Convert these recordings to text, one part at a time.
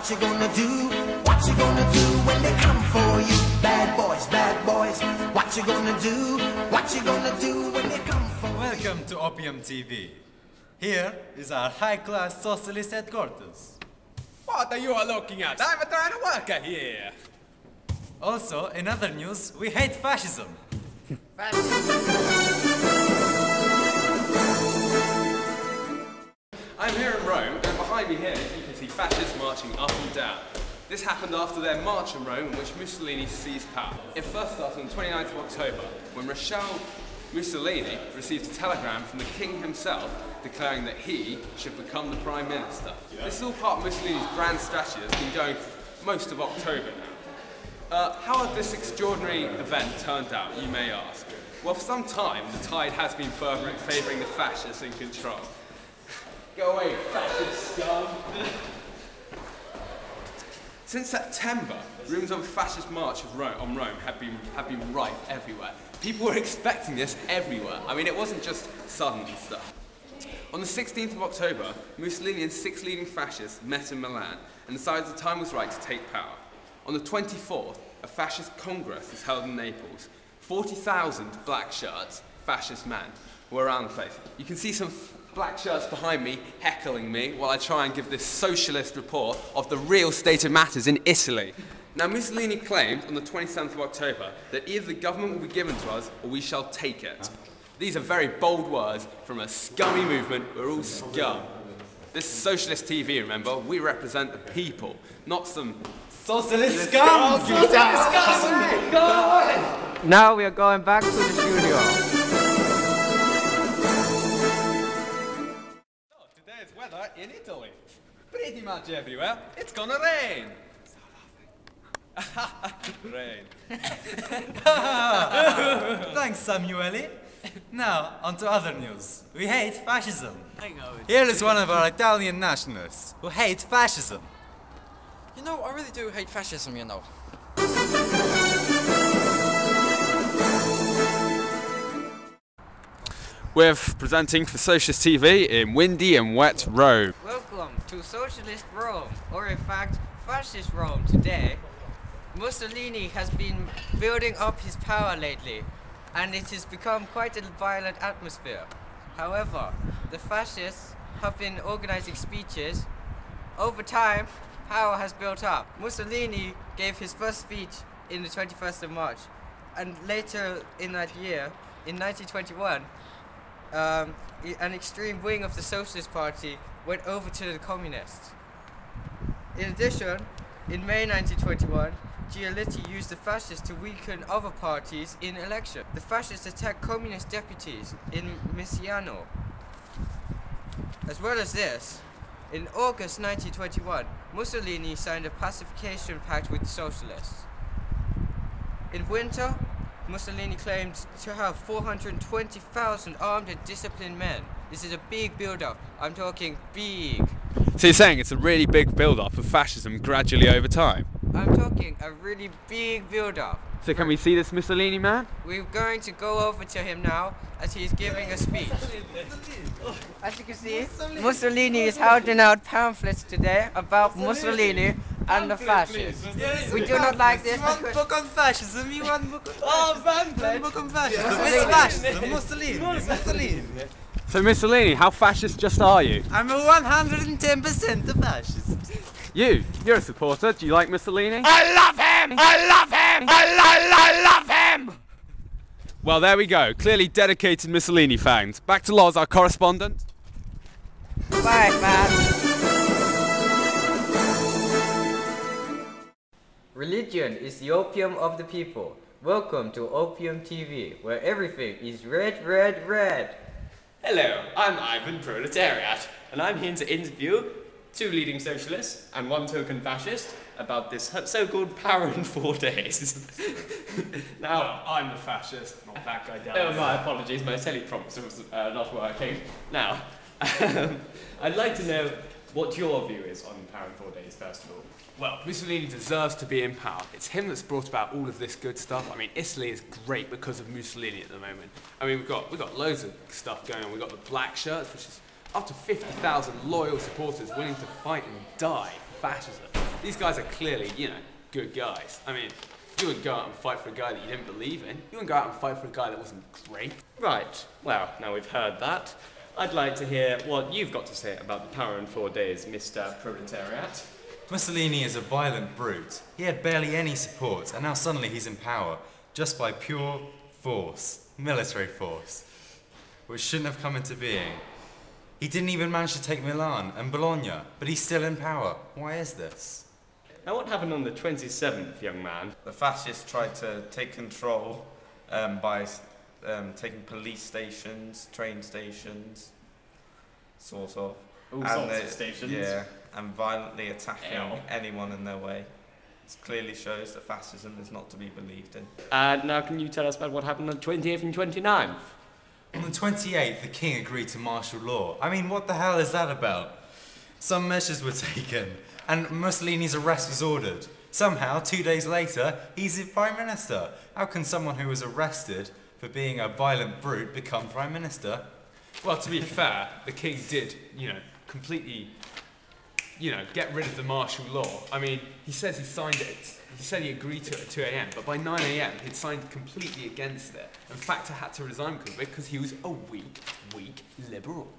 What you gonna do? What you gonna do when they come for you? Bad boys, what you gonna do? What you gonna do when they come for you? Welcome to Opium TV. Here is our high-class socialist headquarters. What are you all looking at? I'm a trying worker here. Also, in other news, we hate fascism. I'm here in Rome, and behind me here you can see fascists marching up and down. This happened after their march in Rome in which Mussolini seized power. It first started on the 29th of October when Mussolini received a telegram from the king himself declaring that he should become the prime minister. This is all part of Mussolini's grand strategy that's been going for most of October now. How had this extraordinary event turned out, you may ask? Well, for some time the tide has been favouring the fascists in control. Go away, fascist scum! Since September, rumours of a fascist march on Rome have been rife everywhere. People were expecting this everywhere. I mean, it wasn't just sudden stuff. On the 16th of October, Mussolini and 6 leading fascists met in Milan and decided the time was right to take power. On the 24th, a fascist congress was held in Naples. 40,000 black shirts, fascist men, were around the place. You can see some black shirts behind me heckling me while I try and give this socialist report of the real state of matters in Italy. Now, Mussolini claimed on the 27th of October that either the government will be given to us or we shall take it. These are very bold words from a scummy movement. We're all scum. This is socialist TV, remember? We represent the people, not some Socialist scum! Socialist scum! Now we are going back to the studio. Today's weather in Italy. Pretty much everywhere. It's gonna rain. Rain. Thanks, Samueli. Now, on to other news. We hate fascism. Here is one of our Italian nationalists who hate fascism. You know, I really do hate fascism, you know. We're presenting for Socialist TV in windy and wet Rome. Welcome to Socialist Rome, or in fact, Fascist Rome today. Mussolini has been building up his power lately, and it has become quite a violent atmosphere. However, the fascists have been organizing speeches. Over time, power has built up. Mussolini gave his first speech in the 21st of March, and later in that year, in 1921, an extreme wing of the Socialist Party went over to the Communists. In addition, in May 1921, Giolitti used the fascists to weaken other parties in election. The fascists attacked communist deputies in Misano. As well as this, in August 1921, Mussolini signed a pacification pact with the socialists. In winter, Mussolini claimed to have 420,000 armed and disciplined men. This is a big build-up. I'm talking big. So you're saying it's a really big build-up of fascism gradually over time? I'm talking a really big build-up. So can we see this Mussolini man? We're going to go over to him now as he's giving a speech. As you can see, Mussolini is handing out pamphlets today about Mussolini and the fascists. We do not like this You want book on fascism? You want book on book on fascism? It's fascism. Mussolini. So Mussolini, how fascist just are you? I'm a 110% a fascist. You're a supporter. Do you like Mussolini? I love him! I love him! I love him! Well, there we go. Clearly dedicated Mussolini fans. Back to Loz, our correspondent. Bye, man. Religion is the opium of the people. Welcome to Opium TV, where everything is red, red, red. Hello, I'm Ivan Proletariat, and I'm here to interview 2 leading socialists and 1 token fascist about this so-called power in 4 days. Now, I'm the fascist, not that guy down oh, my apologies, my teleprompter was not working. Now, I'd like to know what your view is on power in 4 days, first of all. Well, Mussolini deserves to be in power. It's him that's brought about all of this good stuff. I mean, Italy is great because of Mussolini at the moment. I mean, we've got loads of stuff going on. We've got the black shirts, which is up to 50,000 loyal supporters willing to fight and die for fascism. These guys are clearly, you know, good guys. I mean, you wouldn't go out and fight for a guy that you didn't believe in. You wouldn't go out and fight for a guy that wasn't great. Right, well, now we've heard that, I'd like to hear what you've got to say about the power in 4 days, Mr. Proletariat. Mussolini is a violent brute. He had barely any support, and now suddenly he's in power, just by pure force, military force, which shouldn't have come into being. He didn't even manage to take Milan and Bologna, but he's still in power. Why is this? Now what happened on the 27th, young man? The fascists tried to take control by taking police stations, train stations, sort of. All sorts of stations. Yeah, and violently attacking anyone in their way. This clearly shows that fascism is not to be believed in. Now can you tell us about what happened on the 20th and 29th? On the 28th, the king agreed to martial law. I mean, what the hell is that about? Some measures were taken, and Mussolini's arrest was ordered. Somehow, 2 days later, he's the Prime Minister. How can someone who was arrested for being a violent brute become Prime Minister? Well, to be fair, the king did, you know, completely, you know, get rid of the martial law. I mean, he says he signed it. He said he agreed to it at 2 a.m, but by 9 a.m, he'd signed completely against it. In fact, he had to resign because he was a weak liberal.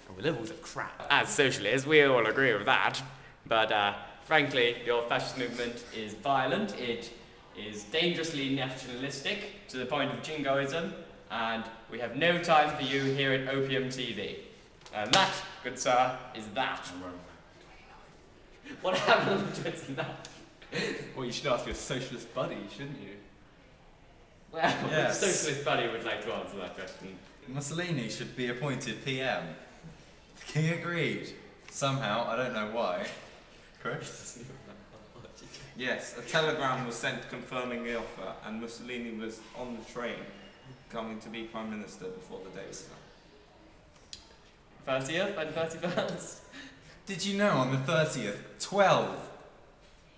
And liberals are crap. As socialists, we all agree with that. But frankly, your fascist movement is violent, it is dangerously nationalistic to the point of jingoism, and we have no time for you here at Opium TV. And that, good sir, is that. What happened on the 29th? Well, you should ask your socialist buddy, shouldn't you? Well, Yes. the socialist buddy would like to answer that question. Mussolini should be appointed PM. The king agreed. Somehow, I don't know why. Chris? Yes, a telegram was sent confirming the offer, and Mussolini was on the train coming to be Prime Minister before the day was done. 30th and 31st? Did you know on the 30th, 12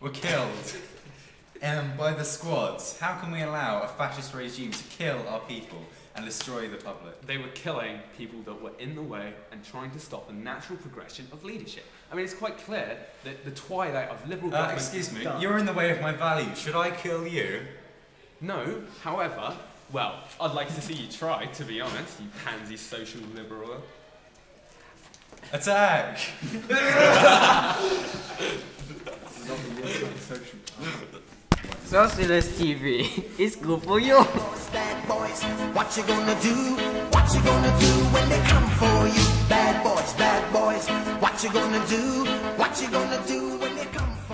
were killed by the squads? How can we allow a fascist regime to kill our people and destroy the public? They were killing people that were in the way and trying to stop the natural progression of leadership. I mean, it's quite clear that the twilight of liberal government... Excuse me, done. you're in the way of my values. Should I kill you? No, however, well, I'd like to see you try, to be honest, you pansy social liberal. Attack! Socialist TV is good for you. Bad boys, what you gonna do? What you gonna do when they come for you? Bad boys, what you gonna do? What you gonna do when they come for you?